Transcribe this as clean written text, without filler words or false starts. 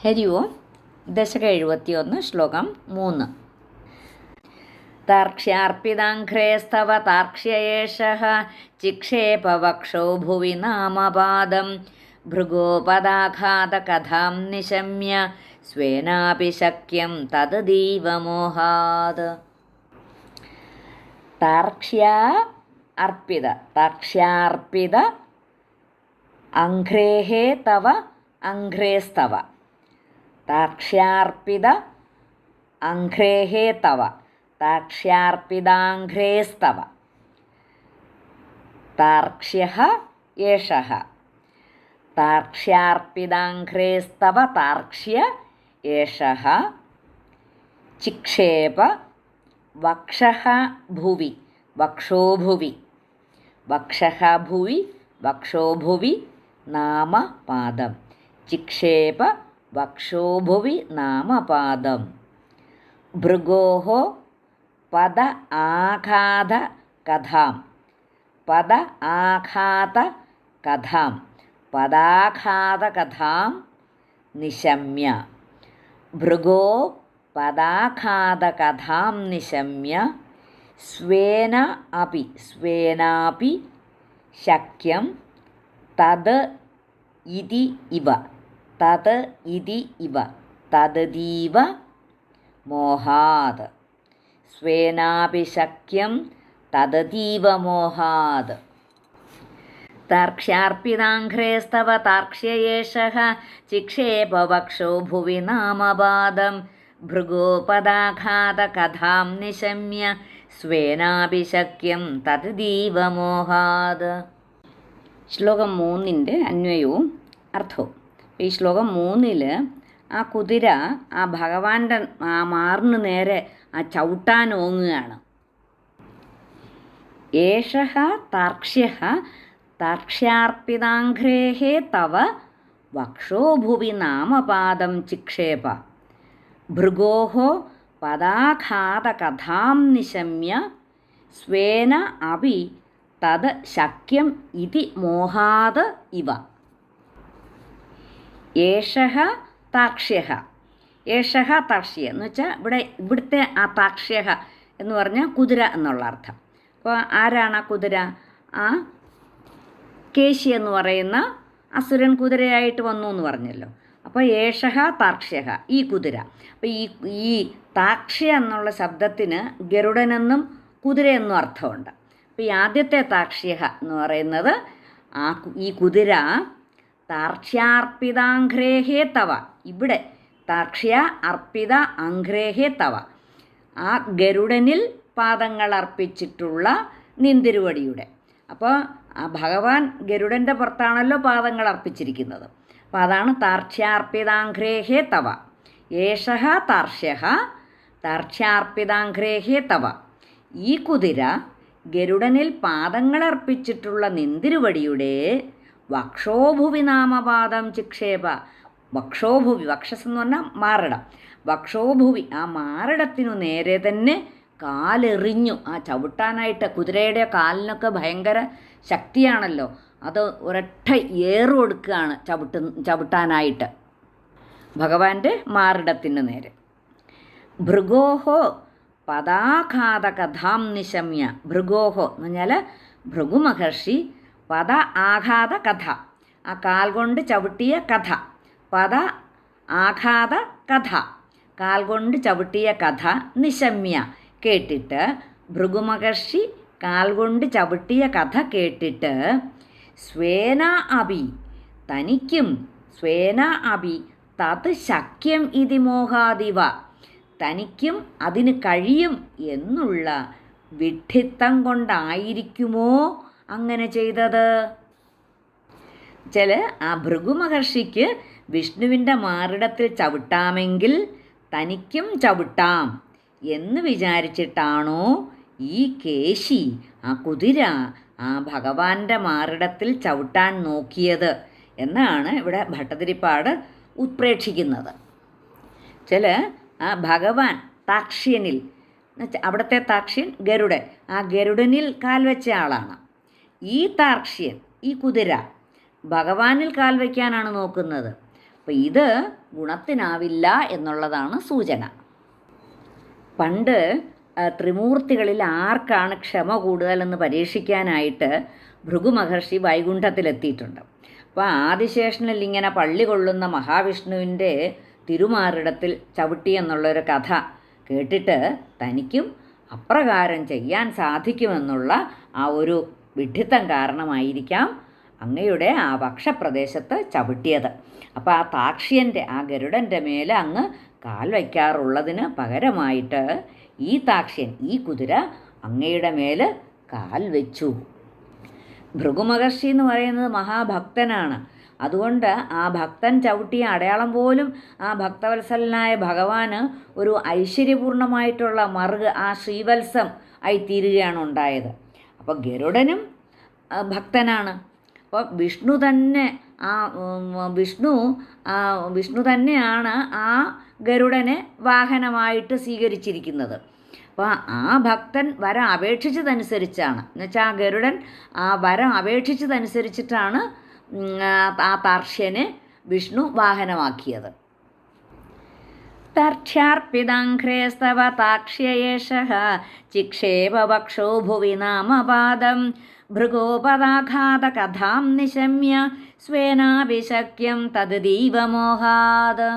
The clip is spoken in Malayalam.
ഹരി ഓം. ദശകം 71 ശ്ലോകം 3. താർക്ഷ്യാർപ്പിതാഘ്രേസ്തവ താർക്ഷ്യയേഷഃ ചിക്ഷേപവക്ഷോ ഭുവി നാമപാദം ഭൃഗോപദാഘാതകഥാം നിശമ്യ സ്വേനാപി ശക്യം തദതീവമോഹാത്. താർക്ഷ്യാർപ്പിത അഘ്രേഃ തവ അഘ്രേസ്തവ. താർക്ഷ്യാർപ്പിത അഘ്രേഃ തവ താർക്ഷ്യാർപ്പിതാഘ്രേസ്തവ. താർക്ഷ്യഃ ഏഷഃ. താർക്ഷ്യാർപ്പിതാഘ്രേസ്തവ താർക്ഷ്യ ഏഷഃ. ചിക്ഷേപ വക്ഷഃ ഭുവി വക്ഷോ ഭുവി. വക്ഷഃ ഭുവി വക്ഷോ ഭുവി നാമപാദം. ചിക്ഷേപ വക്ഷോ ഭുവി നാമപാദം. ഭൃഗോഃ പദ ആഘാത കഥാം. പദ ആഘാത കഥാം പദാഘാത കഥാം നിശമ്യ. ഭൃഗോ പദാഘാത കഥാം നിശമ്യ സ്വേനാപി ശക്യം തത് ഇതി ഇവ. തത് ഇതി ഇവ തദതീവ മോഹാത്. സ്വേനാപി ശക്യം തദതീവ മോഹാത്. താർക്ഷ്യാർപ്പിതാഘ്രേസ്തവ താർക്ഷ്യയേഷഃ ചിക്ഷേപ വക്ഷോ ഭുവി നാമപാദം ഭൃഗോപദാഘാത കഥാം നിശമ്യ സ്വേനാപി ശക്യം തദതീവ മോഹാത്. ശ്ലോകം 3 അന്വയവും അർത്ഥവും. ഈ ശ്ലോകം 3 ആ കുതിര ആ ഭഗവാന്റെ ആ മാറിന് നേരെ ആ ചവിട്ടാൻ ഓങ്ങുകയാണ്. ഏഷഃ താർക്ഷ്യഃ താർക്ഷ്യാർപ്പിതാഘ്രേഃ തവ വക്ഷോ ഭുവി നാമപാദം ചിക്ഷേപ ഭൃഗോഃ പദാഘാത കഥാം നിശമ്യ സ്വേന അപി തത് ശക്യം ഇതി മോഹാത് ഇവ. ഏഷഃ താർക്ഷ്യഃ. ഏഷഃ താർക്ഷ്യ എന്ന് വെച്ചാൽ ഇവിടുത്തെ ആ താർക്ഷ്യഃ എന്ന് പറഞ്ഞാൽ കുതിര എന്നുള്ള അർത്ഥം. അപ്പോൾ ആരാണ് ആ കുതിര? ആ കേശി എന്ന് പറയുന്ന അസുരൻ കുതിരയായിട്ട് വന്നു എന്ന് പറഞ്ഞല്ലോ. അപ്പോൾ ഏഷഃ താർക്ഷ്യഃ ഈ കുതിര. അപ്പോൾ ഈ താർക്ഷ്യ എന്നുള്ള ശബ്ദത്തിന് ഗരുഡനെന്നും കുതിരയെന്നും അർത്ഥമുണ്ട്. അപ്പോൾ ഈ ആദ്യത്തെ താർക്ഷ്യഃ എന്ന് പറയുന്നത് ഈ കുതിര താർക്ഷ്യാർപ്പിതാഘ്രേഃ തവ. ഇവിടെ താർക്ഷ്യ അർപ്പിത അഘ്രേഃ തവ ആ ഗരുഡനിൽ പാദങ്ങൾ അർപ്പിച്ചിട്ടുള്ള നിന്തിരുവടിയുടെ. അപ്പോൾ ആ ഭഗവാൻ ഗരുഡൻ്റെ പുറത്താണല്ലോ പാദങ്ങൾ അർപ്പിച്ചിരിക്കുന്നത്. അപ്പോൾ അതാണ് താർക്ഷ്യാർപ്പിതാഘ്രേഃ തവ. ഏഷഃ താർക്ഷ്യഃ താർക്ഷ്യാർപ്പിതാഘ്രേഃ തവ. ഈ കുതിര ഗരുഡനിൽ പാദങ്ങളർപ്പിച്ചിട്ടുള്ള നിന്തിരുവടിയുടെ വക്ഷോഭുവി നാമപാദം ചിക്ഷേപ. വക്ഷോഭുവി, വക്ഷസ് എന്ന് പറഞ്ഞാൽ മാറിടം. വക്ഷോഭുവി ആ മാറിടത്തിനു നേരെ തന്നെ കാലെറിഞ്ഞു. ആ ചവിട്ടാനായിട്ട് കുതിരയുടെ കാലിനൊക്കെ ഭയങ്കര ശക്തിയാണല്ലോ. അത് ഒരൊറ്റ ഏറ് കൊടുക്കുകയാണ് ചവിട്ടാനായിട്ട് ഭഗവാന്റെ മാറിടത്തിന് നേരെ. ഭൃഗോഃ പദാഘാത കഥാം നിശമ്യ. ഭൃഗോഃ എന്ന് പറഞ്ഞാൽ ഭൃഗു മഹർഷി പദ ആഘാത കഥ ആ കാൽ കൊണ്ട് ചവിട്ടിയ കഥ. പദ ആഘാത കഥ കാൽ കൊണ്ട് ചവിട്ടിയ കഥ നിശമ്യ കേട്ടിട്ട്. ഭൃഗുമഹർഷി കാൽ കൊണ്ട് ചവിട്ടിയ കഥ കേട്ടിട്ട് സ്വേന അപി തനിക്കും സ്വേന അപി തത് ശക്യം ഇതി മോഹാദിവ തനിക്കും അതിന് കഴിയും എന്നുള്ള വിഡ്ഢിത്തം കൊണ്ടായിരിക്കുമോ അങ്ങനെ ചെയ്തത്? ആ ഭൃഗുമഹർഷിക്ക് വിഷ്ണുവിൻ്റെ മാറിടത്തിൽ ചവിട്ടാമെങ്കിൽ തനിക്കും ചവിട്ടാം എന്ന് വിചാരിച്ചിട്ടാണോ ഈ കേശി ആ കുതിര ആ ഭഗവാന്റെ മാറിടത്തിൽ ചവിട്ടാൻ നോക്കിയത് എന്നാണ് ഇവിടെ ഭട്ടതിരിപ്പാട് ഉത്പ്രേക്ഷിക്കുന്നത്. ആ ഭഗവാൻ താക്ഷ്യനിൽ, അവിടുത്തെ താക്ഷ്യൻ ഗരുഡൻ, ആ ഗരുഡനിൽ കാൽ വെച്ച ആളാണ്. ഈ താർക്ഷ്യൻ ഈ കുതിര ഭഗവാനിൽ കാൽ വയ്ക്കാനാണ് നോക്കുന്നത്. അപ്പോൾ ഇത് ഗുണത്തിനാവില്ല എന്നുള്ളതാണ് സൂചന. പണ്ട് ത്രിമൂർത്തികളിൽ ആർക്കാണ് ക്ഷമ കൂടുതലെന്ന് പരീക്ഷിക്കാനായിട്ട് ഭൃഗു മഹർഷി വൈകുണ്ഠത്തിലെത്തിയിട്ടുണ്ട്. അപ്പോൾ ആദിശേഷനിൽ ഇങ്ങനെ പള്ളി കൊള്ളുന്ന മഹാവിഷ്ണുവിൻ്റെ തിരുമാറിടത്തിൽ ചവിട്ടി എന്നുള്ളൊരു കഥ കേട്ടിട്ട് തനിക്കും അപ്രകാരം ചെയ്യാൻ സാധിക്കുമെന്നുള്ള ആ ഒരു വിഡ്ഢിത്തം കാരണമായിരിക്കാം അങ്ങയുടെ ആ വക്ഷപ്രദേശത്ത് ചവിട്ടിയത്. അപ്പോൾ ആ താക്ഷ്യൻ്റെ, ആ ഗരുഡൻ്റെ മേലെ അങ്ങ് കാൽ വയ്ക്കാറുള്ളതിന് പകരമായിട്ട് ഈ താക്ഷ്യൻ, ഈ കുതിര അങ്ങയുടെ മേൽ കാൽ വെച്ചു. ഭൃഗുമഹർഷി എന്ന് പറയുന്നത് മഹാഭക്തനാണ്. അതുകൊണ്ട് ആ ഭക്തൻ ചവിട്ടിയ അടയാളം പോലും ആ ഭക്തവത്സലനായ ഭഗവാന് ഒരു ഐശ്വര്യപൂർണമായിട്ടുള്ള മറുക്, ആ ശ്രീവത്സം ആയിത്തീരുകയാണ് ഉണ്ടായത്. അപ്പോൾ ഗരുഡനും ഭക്തനാണ്. അപ്പോൾ വിഷ്ണു തന്നെയാണ് ആ ഗരുഡനെ വാഹനമായിട്ട് സ്വീകരിച്ചിരിക്കുന്നത്. അപ്പോൾ ആ ഭക്തൻ വരം അപേക്ഷിച്ചതനുസരിച്ചാണ്, എന്നുവെച്ചാൽ ആ ഗരുഡൻ ആ വരം അപേക്ഷിച്ചതനുസരിച്ചിട്ടാണ് ആ താർക്ഷ്യനെ വിഷ്ണു വാഹനമാക്കിയത്. തർക്ഷ്യാർപ്പിതാഘ്രേസ്തവ താക്ഷ്യയേഷഃ ചിക്ഷേപ വക്ഷോ ഭുവി നാമപാദം ഭൃഗോപദാഘാതകഥാം നിശമ്യ സ്വേനാഭിശക്യം തദ്ദീവമോഹാത്.